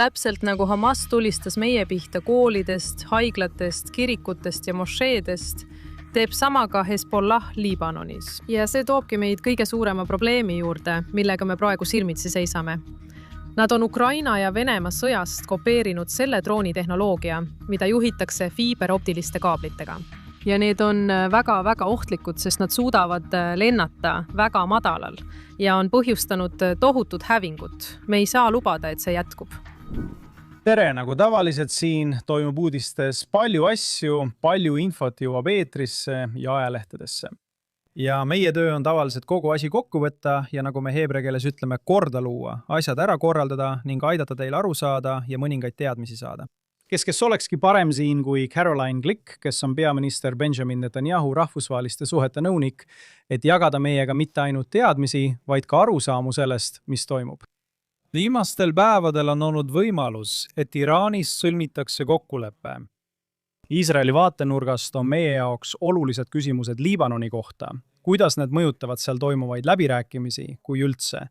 Täpselt nagu Hamas tulistas meie pihta koolidest, haiglatest, kirikutest ja mošeedest, teeb sama ka Hezbollah Liibanonis. Ja see toobki meid kõige suurema probleemi juurde, millega me praegu silmitsi seisame. Nad on Ukraina ja Venemaa sõjast kopeerinud selle droonitehnoloogia, mida juhitakse fiiberoptiliste kaablitega. Ja need on väga ohtlikud, sest nad suudavad lennata väga madalal ja on põhjustanud tohutut hävingut. Me ei saa lubada, et see jätkub. Tere, nagu tavaliselt siin toimub uudistes palju asju, palju infot jõuab eetrisse ja ajalehtedesse. Ja meie töö on tavaliselt kogu asi kokku võtta ja nagu me heebrea keeles ütleme, korda luua, asjad ära korraldada ning aidata teil aru saada ja mõningaid teadmisi saada. Kes olekski parem siin kui Caroline Glick, kes on peaminister Benjamin Netanyahu rahvusvaheliste suhete nõunik, et jagada meiega mitte ainult teadmisi, vaid ka arusaamu sellest, mis toimub. Viimastel päevadel on olnud võimalus, et Iraanis sõlmitakse kokkulepe. Iisraeli vaatenurgast on meie jaoks olulised küsimused Liibanoni kohta, kuidas need mõjutavad seal toimuvaid läbirääkimisi, kui üldse,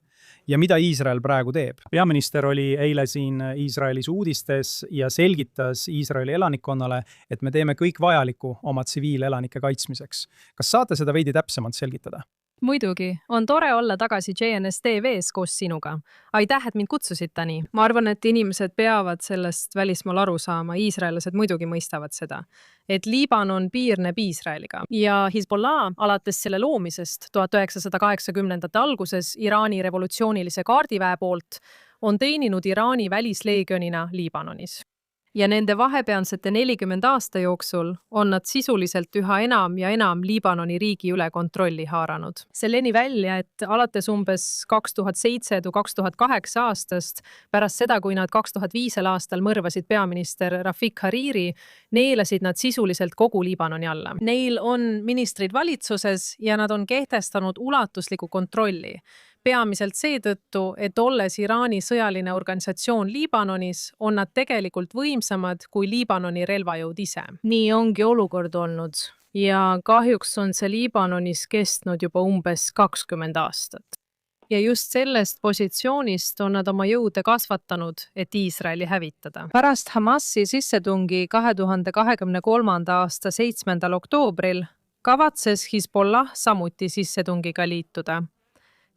ja mida Iisrael praegu teeb. Peaminister oli eile siin Iisraelis uudistes ja selgitas Iisraeli elanikkonnale, et me teeme kõik vajaliku oma tsiviilelanike kaitsmiseks. Kas saate seda veidi täpsemalt selgitada? Muidugi, on tore olla tagasi JNS TV-s koos sinuga. Aitäh, et mind kutsusite nii. Ma arvan, et inimesed peavad sellest välismaal aru saama, iisraelased muidugi mõistavad seda, et Liibanon piirneb Iisraeliga ja Hezbollah alates selle loomisest 1980ndate alguses Iraani revolutsioonilise kaardiväe poolt on teeninud Iraani välisleegionina Liibanonis. Ja nende vahepealsete 40 aasta jooksul on nad sisuliselt üha enam ja enam Liibanoni riigi üle kontrolli haaranud. See leni välja, et alates umbes 2007–2008 aastast, pärast seda, kui nad 2005 aastal mõrvasid peaminister Rafik Hariri, neelasid nad sisuliselt kogu Liibanoni alla. Neil on ministrid valitsuses ja nad on kehtestanud ulatusliku kontrolli. Peamiselt seetõttu, et olles Iraani sõjaline organisatsioon Liibanonis, on nad tegelikult võimsamad kui Liibanoni relvajõud ise. Nii ongi olukord olnud ja kahjuks on see Liibanonis kestnud juba umbes 20 aastat. Ja just sellest positsioonist on nad oma jõude kasvatanud, et Iisraeli hävitada. Pärast Hamasi sissetungi 2023. aasta 7. oktoobril kavatses Hezbollah samuti sissetungiga liituda.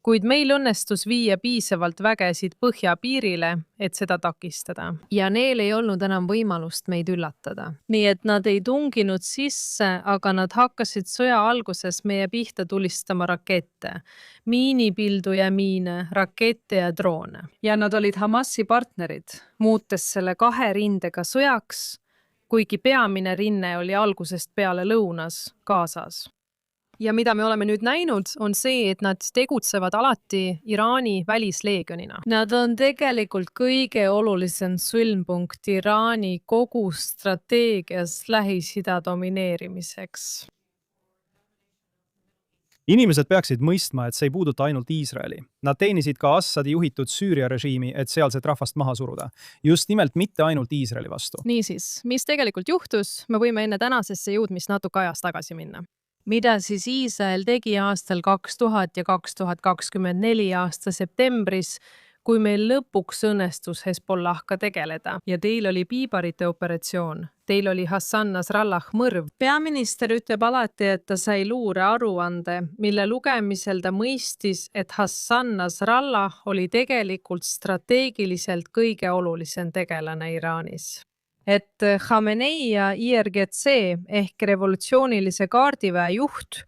Kuid meil õnnestus viia piisavalt vägesid põhjapiirile, et seda takistada. Ja neil ei olnud enam võimalust meid üllatada. Nii et nad ei tunginud sisse, aga nad hakkasid sõja alguses meie pihta tulistama rakette, miinipildu ja miine, rakette ja droone. Ja nad olid Hamasi partnerid, muutes selle 2 rindega sõjaks, kuigi peamine rinne oli algusest peale lõunas, Gazas. Ja mida me oleme nüüd näinud, on see, et nad tegutsevad alati Iraani välisleegionina. Nad on tegelikult kõige olulisem sõlmpunkt Iraani kogu strateegias Lähis-Ida domineerimiseks. Inimesed peaksid mõistma, et see ei puuduta ainult Iisraeli. Nad teenisid ka Assadi juhitud Süüria režiimi, et sealset rahvast maha suruda. Just nimelt mitte ainult Iisraeli vastu. Niisiis, mis tegelikult juhtus, me võime enne tänasesse jõudmist natuke ajas tagasi minna. Mida siis Iisrael tegi aastal 2000 ja 2024 aasta septembris, kui meil lõpuks õnnestus Hezbollahga tegeleda. Ja teil oli piibarite operatsioon. Teil oli Hassan Nasrallah mõrv. Peaminister ütleb alati, et ta sai luure aruande, mille lugemisel ta mõistis, et Hassan Nasrallah oli tegelikult strateegiliselt kõige olulisem tegelane Iraanis. Et Khamenei ja IRGC ehk revolutsioonilise kaardiväe juht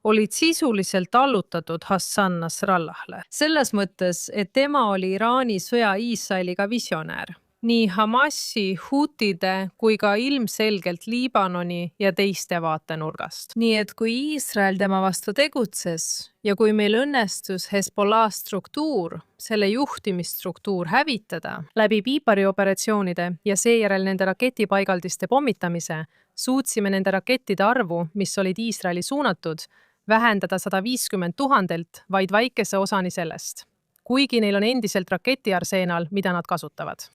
olid sisuliselt allutatud Hassan Nasrallah'le. Selles mõttes, et tema oli Iraani sõja Iisraeliga visionäär. Nii Hamasi, Hutide kui ka ilmselgelt Liibanoni ja teiste vaatenurgast. Nii et kui Iisrael tema vastu tegutses ja kui meil õnnestus Hezbollah struktuur, selle juhtimisstruktuur hävitada läbi piiparioperatsioonide ja seejärel nende raketipaigaldiste pommitamise, suutsime nende rakettide arvu, mis olid Iisraeli suunatud, vähendada 150 000 vaid väikese osani sellest, kuigi neil on endiselt raketiarseenal, mida nad kasutavad.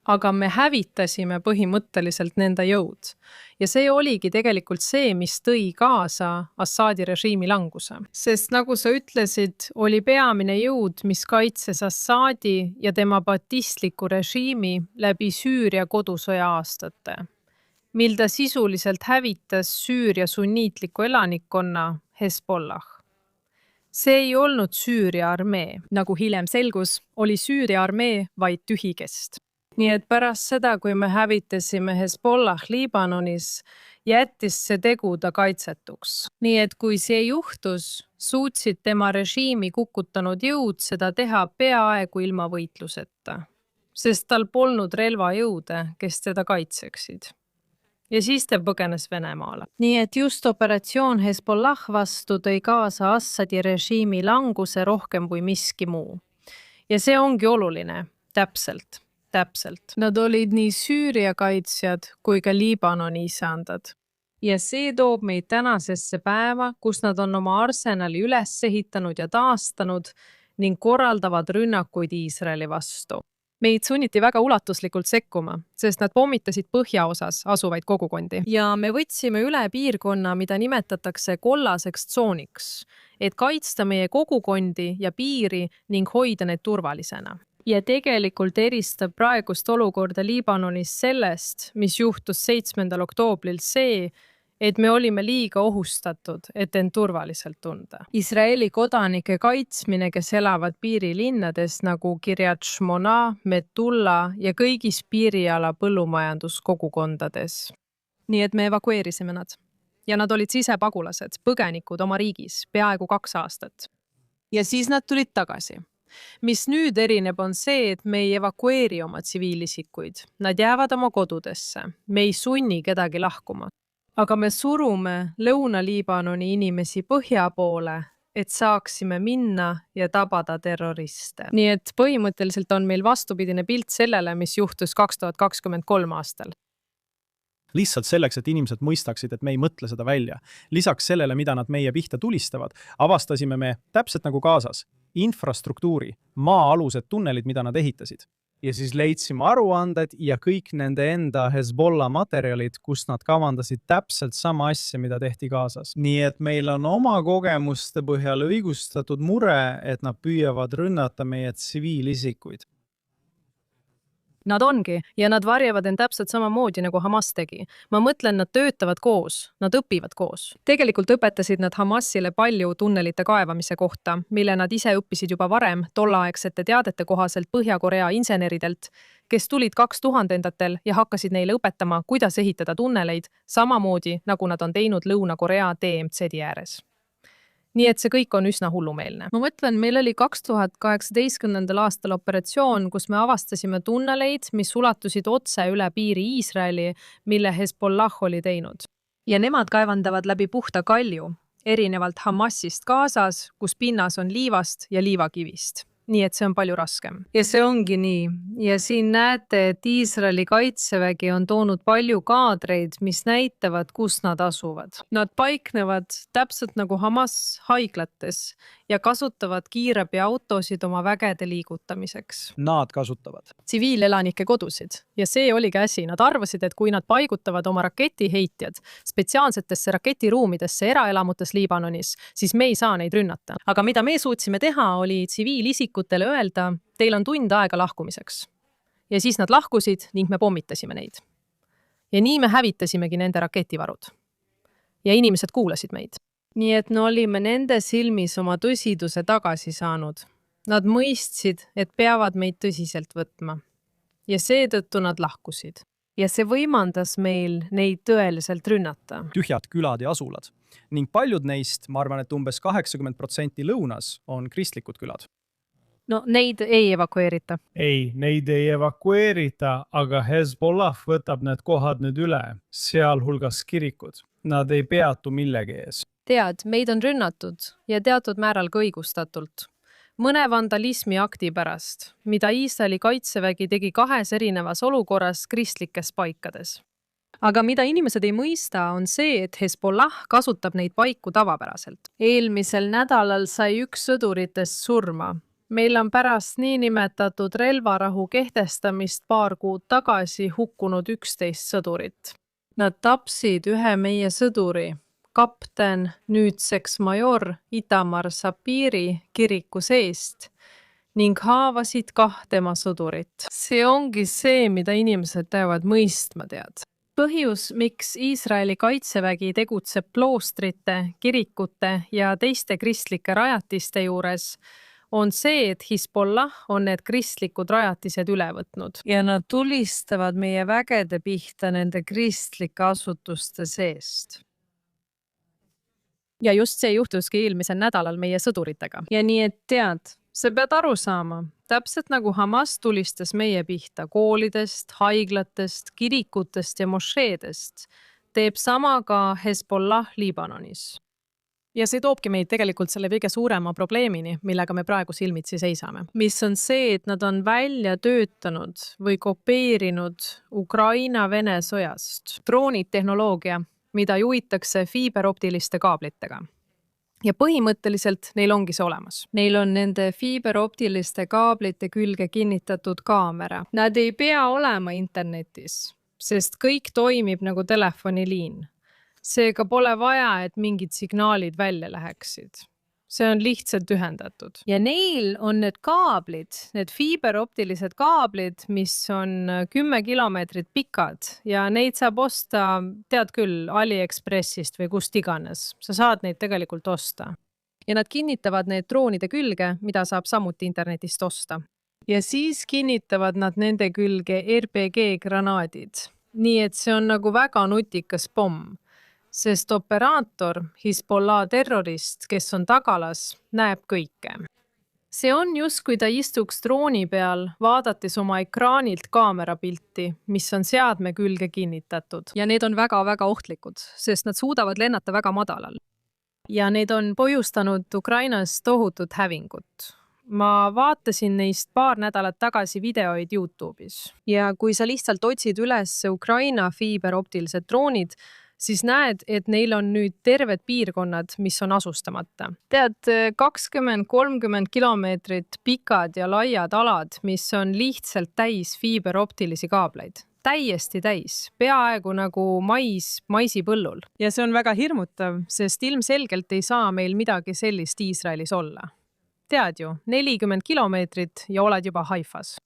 aga me hävitasime põhimõtteliselt nende jõud. Ja see oligi tegelikult see, mis tõi kaasa Assadi režiimi languse. Sest nagu sa ütlesid, oli peamine jõud, mis kaitses Assadi ja tema batistliku režiimi läbi Süüria kodusõja aastate, mil ta sisuliselt hävitas Süüria sunniitliku elanikkonna Hezbollah. See ei olnud Süüria armee. Nagu hiljem selgus, oli Süüria armee vaid tühikest. Nii et pärast seda, kui me hävitasime Hezbollah Liibanonis, jättis see tegu ta kaitsetuks. Nii et kui see juhtus, suutsid tema režiimi kukutanud jõud seda teha peaaegu ilma võitluseta, sest tal polnud relvajõude, kes teda kaitseksid. Ja siis ta põgenes Venemaale. Nii et just operatsioon Hezbollah vastu tõi kaasa Assadi režiimi languse rohkem kui miski muu. Ja see ongi oluline, täpselt. Nad olid nii Süüria kaitsjad kui ka Liibanoni isandad. Ja see toob meid tänasesse päeva, kus nad on oma arsenali üles ehitanud ja taastanud ning korraldavad rünnakuid Iisraeli vastu. Meid sunniti väga ulatuslikult sekkuma, sest nad pommitasid põhjaosas asuvaid kogukondi. Ja me võtsime üle piirkonna, mida nimetatakse kollaseks tsooniks, et kaitsta meie kogukondi ja piiri ning hoida need turvalisena. Ja tegelikult eristab praegust olukorda Liibanonis sellest, mis juhtus 7. oktoobril see, et me olime liiga ohustatud, et end turvaliselt tunda. Iisraeli kodanike kaitsmine, kes elavad piirilinnades nagu Kiryat Shmona, Metulla ja kõigis piiriala põllumajanduskogukondades. Nii et me evakueerisime nad. Ja nad olid sisepagulased, põgenikud oma riigis peaaegu 2 aastat. Ja siis nad tulid tagasi. Mis nüüd erineb on see, et me ei evakueeri oma tsiviilisikuid. Nad jäävad oma kodudesse. Me ei sunni kedagi lahkuma. Aga me surume Lõuna-Liibanoni inimesi põhja poole, et saaksime minna ja tabada terroriste. Nii et põhimõtteliselt on meil vastupidine pilt sellele, mis juhtus 2023 aastal. Lihtsalt selleks, et inimesed mõistaksid, et me ei mõtle seda välja. Lisaks sellele, mida nad meie pihta tulistavad, avastasime me täpselt nagu Gazas infrastruktuuri, maa-alused tunnelid, mida nad ehitasid. Ja siis leidsime aruanded ja kõik nende enda Hezbollah materjalid, kus nad kavandasid täpselt sama asja, mida tehti Gazas. Nii et meil on oma kogemuste põhjal õigustatud mure, et nad püüavad rünnata meie tsiviilisikuid. Nad ongi, ja nad varjavad end täpselt samamoodi, nagu Hamas tegi. Ma mõtlen, nad töötavad koos, nad õpivad koos. Tegelikult õpetasid nad Hamasile palju tunnelite kaevamise kohta, mille nad ise õppisid juba varem tolleaegsete teadete kohaselt Põhja-Korea inseneridelt, kes tulid 2000-ndatel ja hakkasid neile õpetama, kuidas ehitada tunneleid, samamoodi nagu nad on teinud Lõuna-Korea DMZ-i ääres. Nii et see kõik on üsna hullumeelne. Ma mõtlen, meil oli 2018. aastal operatsioon, kus me avastasime tunneleid, mis ulatusid otse üle piiri Iisraeli, mille Hezbollah oli teinud. Ja nemad kaevandavad läbi puhta kalju, erinevalt Hamasist Gazas, kus pinnas on liivast ja liivakivist. Nii et see on palju raskem. Ja see ongi nii. Ja siin näete, et Iisraeli kaitsevägi on toonud palju kaadreid, mis näitavad, kus nad asuvad. Nad paiknevad täpselt nagu Hamas haiglates ja kasutavad kiirabiautosid oma vägede liigutamiseks. Nad kasutavad Tsiviilelanike kodusid. Ja see oli käsi. Nad arvasid, et kui nad paigutavad oma raketiheitjad spetsiaalsetesse raketiruumidesse eraelamutes Liibanonis, siis me ei saa neid rünnata. Aga mida me suutsime teha, oli tsiviilisikutele öelda, teil on tund aega lahkumiseks. Ja siis nad lahkusid ning me pommitasime neid. Ja nii me hävitasimegi nende raketivarud. Ja inimesed kuulasid meid. Nii et me olime nende silmis oma tõsiduse tagasi saanud. Nad mõistsid, et peavad meid tõsiselt võtma. Ja seetõttu nad lahkusid. Ja see võimandas meil neid tõeliselt rünnata. Tühjad külad ja asulad. Ning paljud neist, ma arvan, et umbes 80% lõunas on kristlikud külad. No neid ei evakueerita. Ei, neid ei evakueerita, aga Hezbollah võtab need kohad nüüd üle, sealhulgas kirikud. Nad ei peatu millegi ees. Tead, meid on rünnatud ja teatud määral ka õigustatult. Mõne vandalismi akti pärast, mida Iisraeli kaitsevägi tegi 2 erinevas olukorras kristlikes paikades. Aga mida inimesed ei mõista, on see, et Hezbollah kasutab neid paiku tavapäraselt. Eelmisel nädalal sai 1 sõduritest surma, meil on pärast niinimetatud relvarahu kehtestamist paar kuud tagasi hukkunud 11 sõdurit. Nad tapsid ühe meie sõduri, kapten, nüüdseks major Itamar Sapiri kiriku seest ning haavasid 2 tema sõdurit. See ongi see, mida inimesed peavad mõistma, tead. Põhjus, miks Iisraeli kaitsevägi tegutseb kloostrite, kirikute ja teiste kristlike rajatiste juures, on see, et Hezbollah on need kristlikud rajatised üle võtnud. Ja nad tulistavad meie vägede pihta nende kristlike asutuste seest. Ja just see juhtuski eelmisel nädalal meie sõduritega. Ja nii, et tead, sa pead aru saama, täpselt nagu Hamas tulistas meie pihta koolidest, haiglatest, kirikutest ja mošeedest, teeb sama ka Hezbollah Liibanonis. Ja see toobki meid tegelikult selle kõige suurema probleemini, millega me praegu silmitsi seisame. Mis on see, et nad on välja töötanud või kopeerinud Ukraina-Vene sõjast droonid tehnoloogia, mida juhitakse fiiberoptiliste kaablitega. Ja põhimõtteliselt neil ongi see olemas. Neil on nende fiiberoptiliste kaablite külge kinnitatud kaamera. Nad ei pea olema internetis, sest kõik toimib nagu telefoniliin. Seega pole vaja, et mingid signaalid välja läheksid. See on lihtsalt ühendatud. Ja neil on need kaablid, need fiiberoptilised kaablid, mis on 10 kilomeetrit pikad ja neid saab osta, tead küll, AliExpressist või kust iganes. Sa saad neid tegelikult osta. Ja nad kinnitavad need droonide külge, mida saab samuti internetist osta. Ja siis kinnitavad nad nende külge RPG-granaadid. Nii et see on nagu väga nutikas pomm. Sest operaator, Hezbollah terrorist, kes on tagalas, näeb kõike. See on just, kui ta istuks drooni peal, vaadates oma ekraanilt kaamerapilti, mis on seadme külge kinnitatud. Ja need on väga-väga ohtlikud, sest nad suudavad lennata väga madalal. Ja need on põhjustanud Ukrainas tohutut hävingut. Ma vaatasin neist paar nädalat tagasi videoid YouTube'is. Ja kui sa lihtsalt otsid üles Ukraina fiiberoptilised droonid, siis näed, et neil on nüüd terved piirkonnad, mis on asustamata. Tead, 20-30 kilomeetrit pikad ja laiad alad, mis on lihtsalt täis fiiberoptilisi kaableid. Täiesti täis, peaaegu nagu maisipõllul. Ja see on väga hirmutav, sest ilmselgelt ei saa meil midagi sellist Iisraelis olla. Tead ju, 40 kilomeetrit ja oled juba Haifas.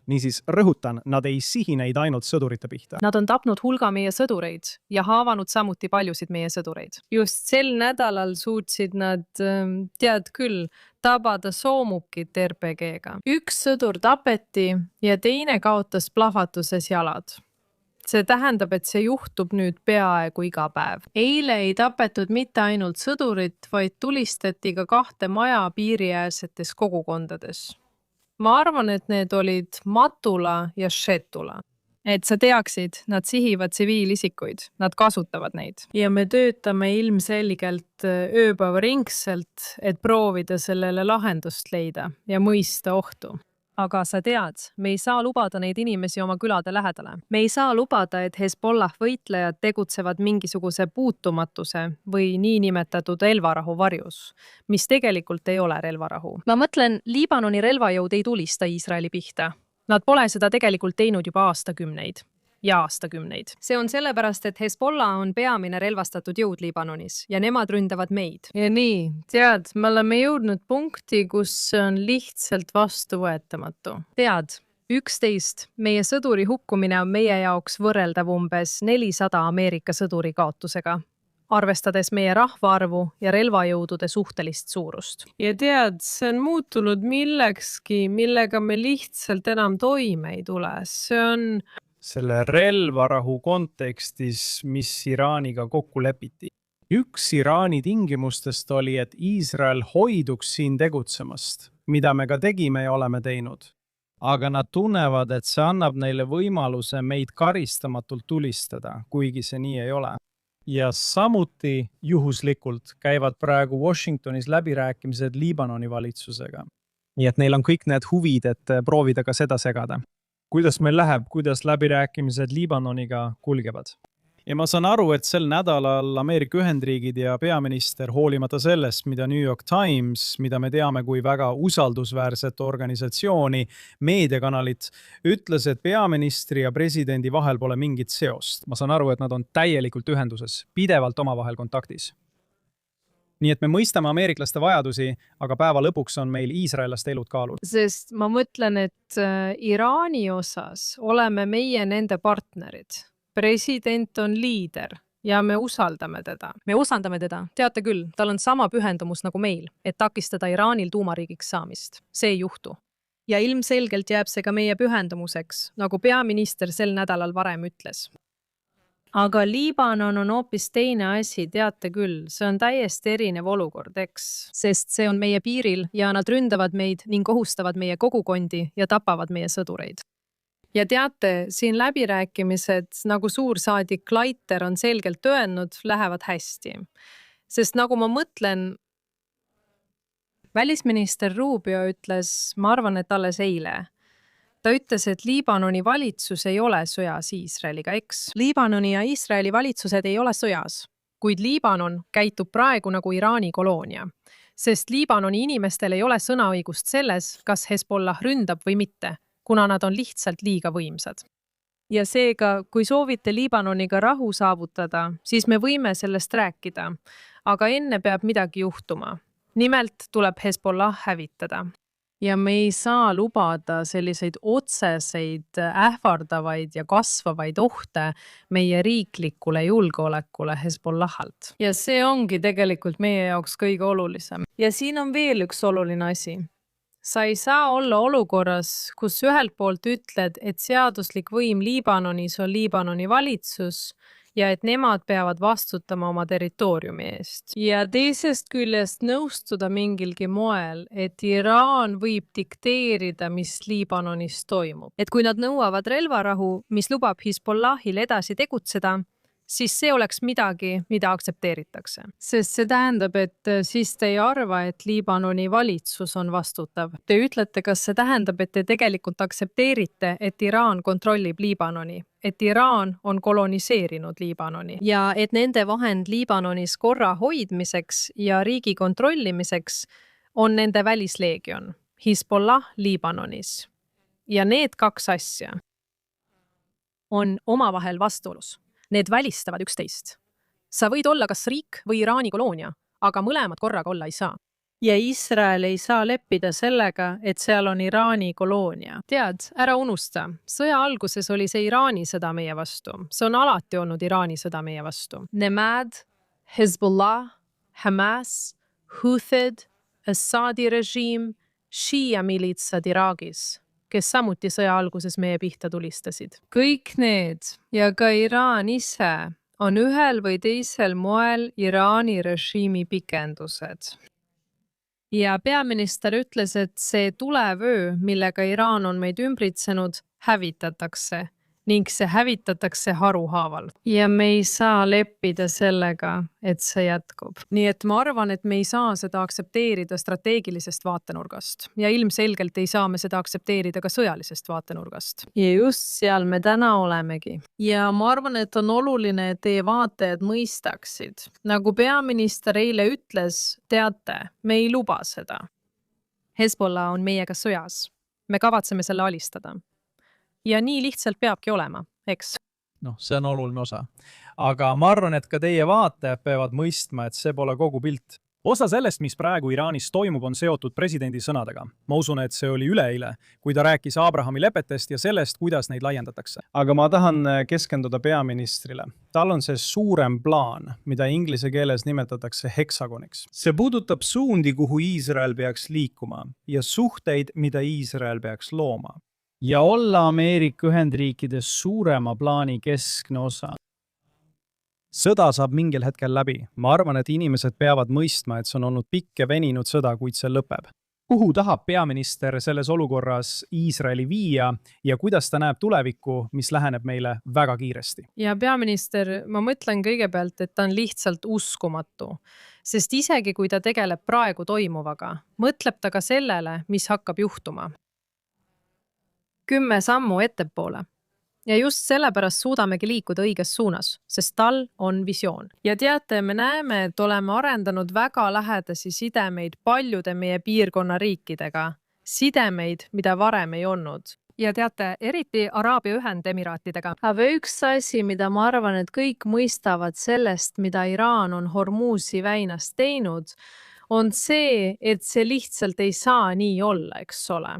Niisiis rõhutan, nad ei sihi neid ainult sõdurite pihta. Nad on tapnud hulga meie sõdureid ja haavanud samuti paljusid meie sõdureid. Just sel nädalal suutsid nad, tead küll, tabada soomukit RPG-ga. Üks sõdur tapeti ja teine kaotas plahvatuses jalad. See tähendab, et see juhtub nüüd peaaegu iga päev. Eile ei tapetud mitte ainult sõdurit, vaid tulistati ka 2 maja piiriäärsetes kogukondades. Ma arvan, et need olid Matula ja Shetula. Et sa teaksid, nad sihivad tsiviilisikuid, nad kasutavad neid. Ja me töötame ilmselgelt ööpäevaringselt, et proovida sellele lahendust leida ja mõista ohtu. Aga sa tead, me ei saa lubada neid inimesi oma külade lähedale. Me ei saa lubada, et Hezbollah võitlejad tegutsevad mingisuguse puutumatuse või niinimetatud relvarahu varjus, mis tegelikult ei ole relvarahu. Ma mõtlen, Liibanoni relvajõud ei tulista Iisraeli pihta. Nad pole seda tegelikult teinud juba aastakümneid. Ja aastakümneid. See on sellepärast, et Hezbollah on peamine relvastatud jõud Liibanonis ja nemad ründavad meid. Ja nii, tead, me oleme jõudnud punkti, kus see on lihtsalt vastuvõetamatu. Tead, 11 meie sõduri hukkumine on meie jaoks võrreldav umbes 400 Ameerika sõduri kaotusega, arvestades meie rahvaarvu ja relvajõudude suhtelist suurust. Ja tead, see on muutunud millekski, millega me lihtsalt enam toime ei tule. See on selle relvarahu kontekstis, mis Iraaniga kokku lepiti. Üks Iraani tingimustest oli, et Iisrael hoiduks siin tegutsemast, mida me ka tegime ja oleme teinud. Aga nad tunnevad, et see annab neile võimaluse meid karistamatult tulistada, kuigi see nii ei ole. Ja samuti juhuslikult käivad praegu Washingtonis läbirääkimised Liibanoni valitsusega. Nii et neil on kõik need huvid, et proovida ka seda segada. Kuidas meil läheb, kuidas läbirääkimised Liibanoniga kulgevad? ja ma saan aru, et sel nädalal Ameerika Ühendriigid ja peaminister, hoolimata sellest, mida New York Times, mida me teame kui väga usaldusväärset organisatsiooni, meediakanalit, ütles, et peaministri ja presidendi vahel pole mingit seost. Ma saan aru, et nad on täielikult ühenduses, pidevalt omavahel kontaktis. Nii et me mõistame ameeriklaste vajadusi, aga päeva lõpuks on meil iisraellaste elud kaalul. Sest ma mõtlen, et Iraani osas oleme meie nende partnerid. President on liider ja me usaldame teda. Me usaldame teda. Teate küll, tal on sama pühendumus nagu meil, et takistada Iraanil tuumariigiks saamist. See ei juhtu. Ja ilmselgelt jääb see ka meie pühendumuseks, nagu peaminister sel nädalal varem ütles. Aga Liibanon on hoopis teine asi, teate küll, see on täiesti erinev olukord, eks? Sest see on meie piiril ja nad ründavad meid ning ohustavad meie kogukondi ja tapavad meie sõdureid. Ja teate, siin läbirääkimised, nagu suursaadik Leiter on selgelt öelnud, lähevad hästi. Sest nagu ma mõtlen, välisminister Rubio ütles, ma arvan, et alles eile, ta ütles, et Liibanoni valitsus ei ole sõjas Iisraeliga, eks? Liibanoni ja Iisraeli valitsused ei ole sõjas, kuid Liibanon käitub praegu nagu Iraani koloonia, sest Liibanoni inimestel ei ole sõnaõigust selles, kas Hezbollah ründab või mitte, kuna nad on lihtsalt liiga võimsad. Ja seega, kui soovite Liibanoniga rahu saavutada, siis me võime sellest rääkida, aga enne peab midagi juhtuma. Nimelt tuleb Hezbollah hävitada. Ja me ei saa lubada selliseid otseseid, ähvardavaid ja kasvavaid ohte meie riiklikule julgeolekule Hezbollahalt. Ja see ongi tegelikult meie jaoks kõige olulisem. Ja siin on veel üks oluline asi. Sa ei saa olla olukorras, kus ühelt poolt ütled, et seaduslik võim Liibanonis on Liibanoni valitsus ja et nemad peavad vastutama oma territooriumi eest. Ja teisest küljest nõustuda mingilgi moel, et Iraan võib dikteerida, mis Liibanonis toimub. Et kui nad nõuavad relvarahu, mis lubab Hezbollahil edasi tegutseda, siis see oleks midagi, mida aktsepteeritakse. Sest see tähendab, et siis te ei arva, et Liibanoni valitsus on vastutav. Te ütlete, kas see tähendab, et te tegelikult aktsepteerite, et Iraan kontrollib Liibanoni, et Iraan on koloniseerinud Liibanoni ja et nende vahend Liibanonis korra hoidmiseks ja riigi kontrollimiseks on nende välisleegion, Hezbollah Liibanonis. Ja need kaks asja on omavahel vastuolus. Need välistavad üksteist. Sa võid olla kas riik või Iraani koloonia, aga mõlemad korraga olla ei saa. Ja Iisrael ei saa leppida sellega, et seal on Iraani koloonia. Tead, ära unusta, sõja alguses oli see Iraani sõda meie vastu. See on alati olnud Iraani sõda meie vastu. Nemad, Hezbollah, Hamas, Houthid, Assadi režiim, Shia militsad Iraagis, kes samuti sõja alguses meie pihta tulistasid. Kõik need ja ka Iraan ise on ühel või teisel moel Iraani režiimi pikendused. Ja peaminister ütles, et see tulevöö, millega Iraan on meid ümbritsenud, hävitatakse ning see hävitatakse haruhaaval. Ja me ei saa leppida sellega, et see jätkub. Nii et ma arvan, et me ei saa seda aktsepteerida strateegilisest vaatenurgast ja ilmselgelt ei saa me seda aktsepteerida ka sõjalisest vaatenurgast. Ja just seal me täna olemegi. Ja ma arvan, et on oluline, et teie vaatajad mõistaksid. Nagu peaminister eile ütles, teate, me ei luba seda. Hezbollah on meiega sõjas. Me kavatseme selle alistada. Ja nii lihtsalt peabki olema, eks? See on oluline osa. Aga ma arvan, et ka teie vaatajad peavad mõistma, et see pole kogu pilt. Osa sellest, mis praegu Iraanis toimub, on seotud presidendi sõnadega. Ma usun, et see oli üleeile, kui ta rääkis Abrahami lepetest ja sellest, kuidas neid laiendatakse. Aga ma tahan keskenduda peaministrile. Tal on see suurem plaan, mida inglise keeles nimetatakse heksagoniks. See puudutab suundi, kuhu Iisrael peaks liikuma ja suhteid, mida Iisrael peaks looma. Ja olla Ameerika Ühendriikides suurema plaani keskne osa. Sõda saab mingil hetkel läbi. Ma arvan, et inimesed peavad mõistma, et see on olnud pikk ja veninud sõda, kuid see lõpeb. Kuhu tahab peaminister selles olukorras Iisraeli viia ja kuidas ta näeb tulevikku, mis läheneb meile väga kiiresti? Ja peaminister, ma mõtlen kõigepealt, et ta on lihtsalt uskumatu. Sest isegi kui ta tegeleb praegu toimuvaga, mõtleb ta ka sellele, mis hakkab juhtuma. 10 sammu ettepoole. ja just sellepärast suudamegi liikuda õiges suunas, sest tal on visioon. Ja teate, me näeme, et oleme arendanud väga lähedasi sidemeid paljude meie piirkonna riikidega. Sidemeid, mida varem ei olnud. Ja teate, eriti Araabia Ühendemiraatidega. Aga üks asi, mida ma arvan, et kõik mõistavad sellest, mida Iraan on Hormuzi väinas teinud, on see, et see lihtsalt ei saa nii olla, eks ole.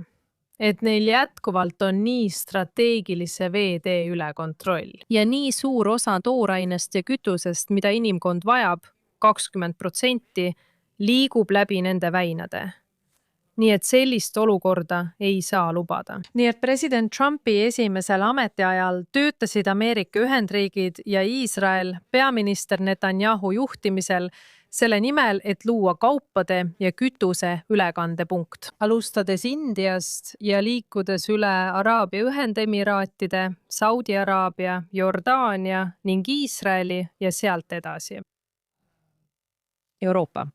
Et neil jätkuvalt on nii strateegilise veetee üle kontroll. Ja nii suur osa toorainest ja kütusest, mida inimkond vajab, 20%, liigub läbi nende väinade. Nii et sellist olukorda ei saa lubada. Nii et president Trumpi esimesel ametiajal töötasid Ameerika Ühendriigid ja Iisrael peaminister Netanyahu juhtimisel selle nimel, et luua kaupade ja kütuse ülekandepunkt. Alustades Indiast ja liikudes üle Araabia Ühendemiraatide, Saudi Araabia, Jordaania ning Iisraeli ja sealt edasi. Euroopa.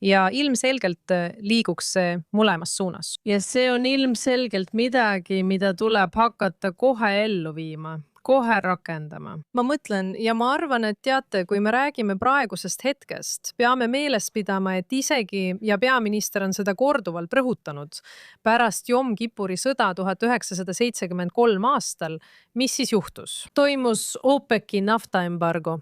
Ja ilmselgelt liiguks see mõlemas suunas. Ja see on ilmselgelt midagi, mida tuleb hakata kohe ellu viima, kohe rakendama. Ma mõtlen ja ma arvan, et teate, kui me räägime praegusest hetkest, peame meeles pidama, et isegi, ja peaminister on seda korduvalt rõhutanud, pärast Jom Kippuri sõda 1973 aastal, mis siis juhtus? Toimus OPEC-i naftaembargo.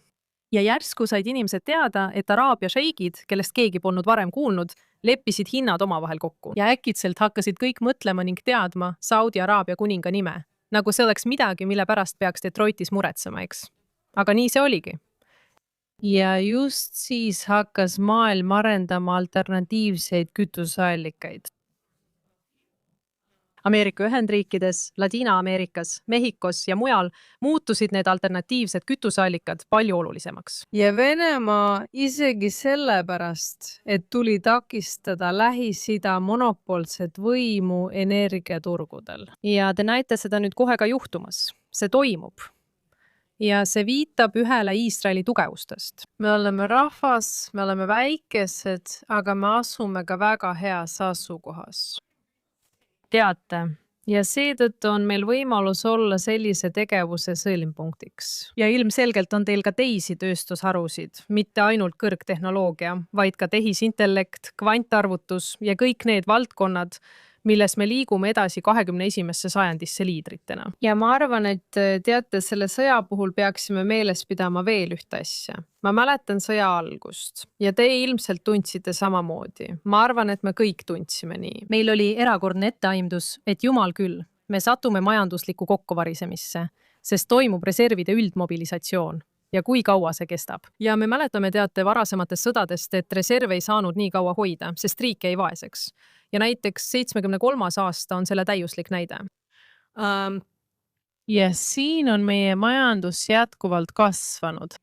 Ja järsku said inimesed teada, et Araabia šeigid, kellest keegi polnud varem kuulnud, leppisid hinnad omavahel kokku. Ja äkitselt hakkasid kõik mõtlema ning teadma Saudi Araabia kuninga nime. Nagu see oleks midagi, mille pärast peaks Detroitis muretsema, eks. Aga nii see oligi. Ja just siis hakkas maailm arendama alternatiivseid kütuseallikaid. Ameerika Ühendriikides, Ladina-Ameerikas, Mehhikos ja mujal muutusid need alternatiivsed kütuseallikad palju olulisemaks. Ja Venemaa isegi sellepärast, et tuli takistada Lähis-Ida monopoolset võimu energiaturgudel. Ja te näete seda nüüd kohe ka juhtumas. See toimub. Ja see viitab ühele Iisraeli tugevustest. Me oleme rahvas, me oleme väikesed, aga me asume ka väga heas asukohas. Teate, ja seetõttu on meil võimalus olla sellise tegevuse sõlmpunktiks. Ja ilmselgelt on teil ka teisi tööstusharusid, mitte ainult kõrgtehnoloogia, vaid ka tehisintellekt, kvantarvutus ja kõik need valdkonnad, milles me liigume edasi 21. sajandisse liidritena. Ja ma arvan, et teate, selle sõja puhul peaksime meeles pidama veel ühte asja. Ma mäletan sõja algust ja te ilmselt tundsite samamoodi. Ma arvan, et me kõik tundsime nii. Meil oli erakordne etteaimdus, et jumal küll, me satume majanduslikku kokkuvarisemisse, sest toimub reservide üldmobilisatsioon. Ja kui kaua see kestab. Ja me mäletame teate varasematest sõdadest, et reserve ei saanud nii kaua hoida, sest riik jäi vaeseks. Ja näiteks 73. aasta on selle täiuslik näide. Ja siin on meie majandus jätkuvalt kasvanud.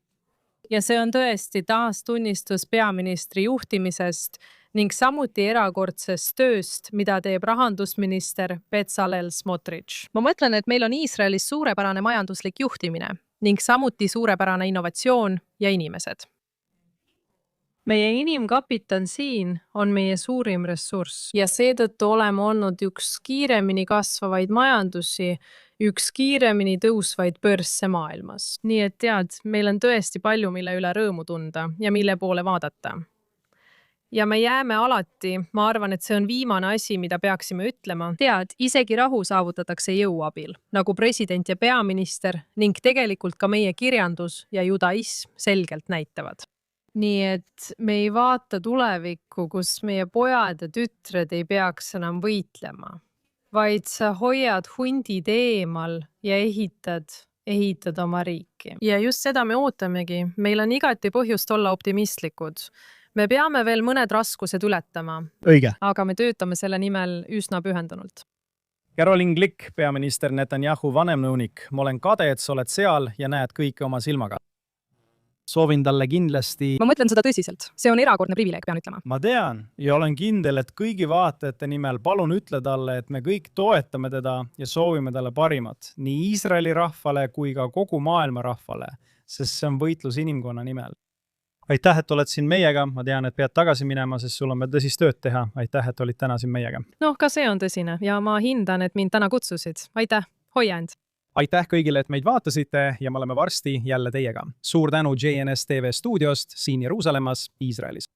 Ja see on tõesti taastunnistus peaministri juhtimisest ning samuti erakordsest tööst, mida teeb rahandusminister Bezalel Smotrich. Ma mõtlen, et meil on Iisraelis suurepärane majanduslik juhtimine ning samuti suurepärane innovatsioon ja inimesed. Meie inimkapitan siin on meie suurim ressurss ja seetõttu oleme olnud üks kiiremini kasvavaid majandusi, üks kiiremini tõusvaid börsse maailmas. Nii et tead, meil on tõesti palju, mille üle rõõmu tunda ja mille poole vaadata. Ja me jääme alati, ma arvan, et see on viimane asi, mida peaksime ütlema. Tead, isegi rahu saavutatakse jõu abil, nagu president ja peaminister ning tegelikult ka meie kirjandus ja judaism selgelt näitavad. Nii et me ei vaata tulevikku, kus meie pojad ja tütred ei peaks enam võitlema, vaid sa hoiad hundid eemal ja ehitad oma riiki. Ja just seda me ootamegi. Meil on igati põhjust olla optimistlikud. Me peame veel mõned raskused ületama. Õige. Aga me töötame selle nimel üsna pühendunult. Caroline Glick, peaminister Netanyahu vanemnõunik. Ma olen kade, et sa oled seal ja näed kõike oma silmaga. Soovin talle kindlasti... Ma mõtlen seda tõsiselt. See on erakordne privileeg, pean ütlema. Ma tean ja olen kindel, et kõigi vaatajate nimel palun ütle talle, et me kõik toetame teda ja soovime talle parimat. Nii Iisraeli rahvale kui ka kogu maailma rahvale, sest see on võitlus inimkonna nimel. Aitäh, et oled siin meiega. Ma tean, et pead tagasi minema, sest sul on veel tõsist tööd teha. Aitäh, et olid täna siin meiega. Noh, ka see on tõsine ja ma hindan, et mind täna kutsusid. Aitäh, hoia end! aitäh kõigile, et meid vaatasite ja me oleme varsti jälle teiega. Suur tänu JNS TV stuudiost siin Jeruusalemmas, Iisraelis.